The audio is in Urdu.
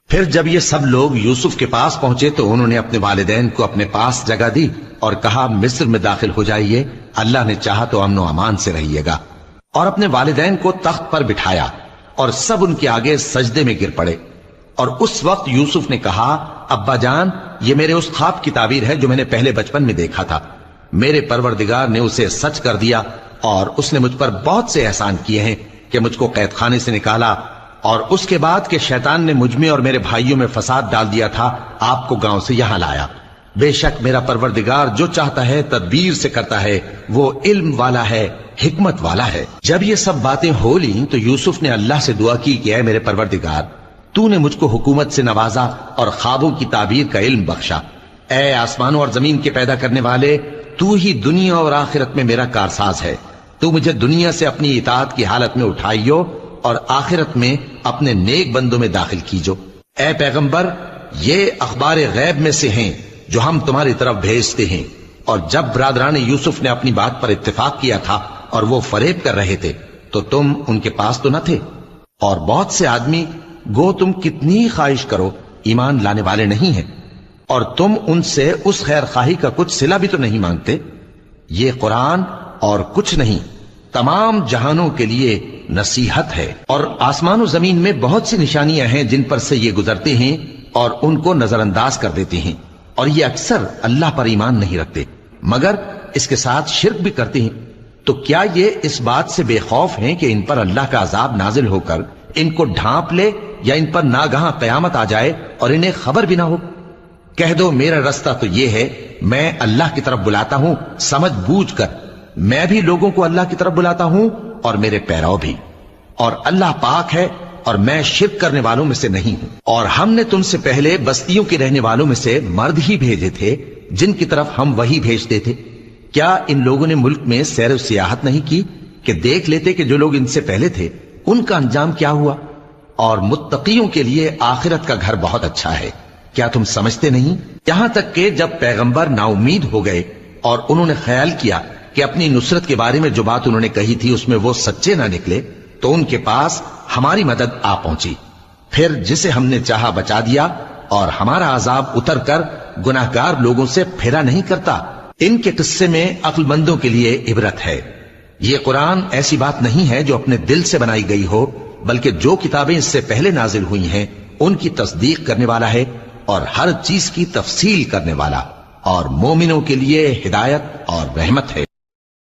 پھر جب یہ سب لوگ یوسف کے پاس پہنچے تو انہوں نے اپنے والدین کو اپنے پاس جگہ دی اور کہا مصر میں داخل ہو جائیے، اللہ نے چاہا تو امن و امان سے رہیے گا، اور اپنے والدین کو تخت پر بٹھایا اور سب ان کے آگے سجدے میں گر پڑے۔ اور اس وقت یوسف نے کہا ابا جان، یہ میرے اس خواب کی تعبیر ہے جو میں نے پہلے بچپن میں دیکھا تھا، میرے پروردگار نے اسے سچ کر دیا اور اس نے مجھ پر بہت سے احسان کیے ہیں کہ مجھ کو قید خانے سے نکالا، اور اس کے بعد کہ شیطان نے مجھ میں اور میرے بھائیوں میں فساد ڈال دیا تھا آپ کو گاؤں سے یہاں لایا۔ بے شک میرا پروردگار جو چاہتا ہے تدبیر سے کرتا ہے، وہ علم والا ہے، حکمت والا ہے۔ جب یہ سب باتیں ہو لیں تو یوسف نے اللہ سے دعا کی کہ اے میرے پروردگار، تو نے مجھ کو حکومت سے نوازا اور خوابوں کی تعبیر کا علم بخشا۔ اے آسمانوں اور زمین کے پیدا کرنے والے، تو ہی دنیا اور آخرت میں میرا کارساز ہے، تو مجھے دنیا سے اپنی اطاعت کی حالت میں اٹھائیو اور آخرت میں اپنے نیک بندوں میں داخل کیجو۔ اے پیغمبر، یہ اخبار غیب میں سے ہیں جو ہم تمہاری طرف بھیجتے ہیں۔ اور جب برادران یوسف نے اپنی بات پر اتفاق کیا تھا اور وہ فریب کر رہے تھے تو تم ان کے پاس تو نہ تھے، اور بہت سے آدمی گو تم کتنی خواہش کرو ایمان لانے والے نہیں ہیں، اور تم ان سے اس خیر خواہی کا کچھ صلہ بھی تو نہیں مانگتے۔ یہ قرآن اور کچھ نہیں تمام جہانوں کے لیے نصیحت ہے، اور آسمان و زمین میں بہت سی نشانیاں ہیں جن پر سے یہ گزرتے ہیں اور ان کو نظر انداز کر دیتے ہیں، اور یہ اکثر اللہ پر ایمان نہیں رکھتے مگر اس کے ساتھ شرک بھی کرتے ہیں۔ تو کیا یہ اس بات سے بے خوف ہیں کہ ان پر اللہ کا عذاب نازل ہو کر ان کو ڈھانپ لے، یا ان پر ناگہاں قیامت آ جائے اور انہیں خبر بھی نہ ہو؟ کہہ دو میرا رستہ تو یہ ہے، میں اللہ کی طرف بلاتا ہوں سمجھ بوجھ کر، میں بھی لوگوں کو اللہ کی طرف بلاتا ہوں اور میرے پیرو بھی، اور اللہ پاک ہے اور میں شرک کرنے والوں میں سے نہیں ہوں۔ اور ہم نے تم سے پہلے بستیوں کے رہنے والوں میں سے مرد ہی بھیجے تھے جن کی طرف ہم وہی بھیجتے تھے۔ کیا ان لوگوں نے ملک میں سیر و سیاحت نہیں کی کہ دیکھ لیتے کہ جو لوگ ان سے پہلے تھے ان کا انجام کیا ہوا؟ اور متقیوں کے لیے آخرت کا گھر بہت اچھا ہے، کیا تم سمجھتے نہیں؟ یہاں تک کہ جب پیغمبر نا امید ہو گئے اور انہوں نے خیال کیا کہ اپنی نصرت کے بارے میں جو بات انہوں نے کہی تھی اس میں وہ سچے نہ نکلے، تو ان کے پاس ہماری مدد آ پہنچی، پھر جسے ہم نے چاہا بچا دیا، اور ہمارا عذاب اتر کر گناہگار لوگوں سے پھرا نہیں کرتا۔ ان کے قصے میں عقل مندوں کے لیے عبرت ہے۔ یہ قرآن ایسی بات نہیں ہے جو اپنے دل سے بنائی گئی ہو، بلکہ جو کتابیں اس سے پہلے نازل ہوئی ہیں ان کی تصدیق کرنے والا ہے اور ہر چیز کی تفصیل کرنے والا، اور مومنوں کے لیے ہدایت اور رحمت ہے۔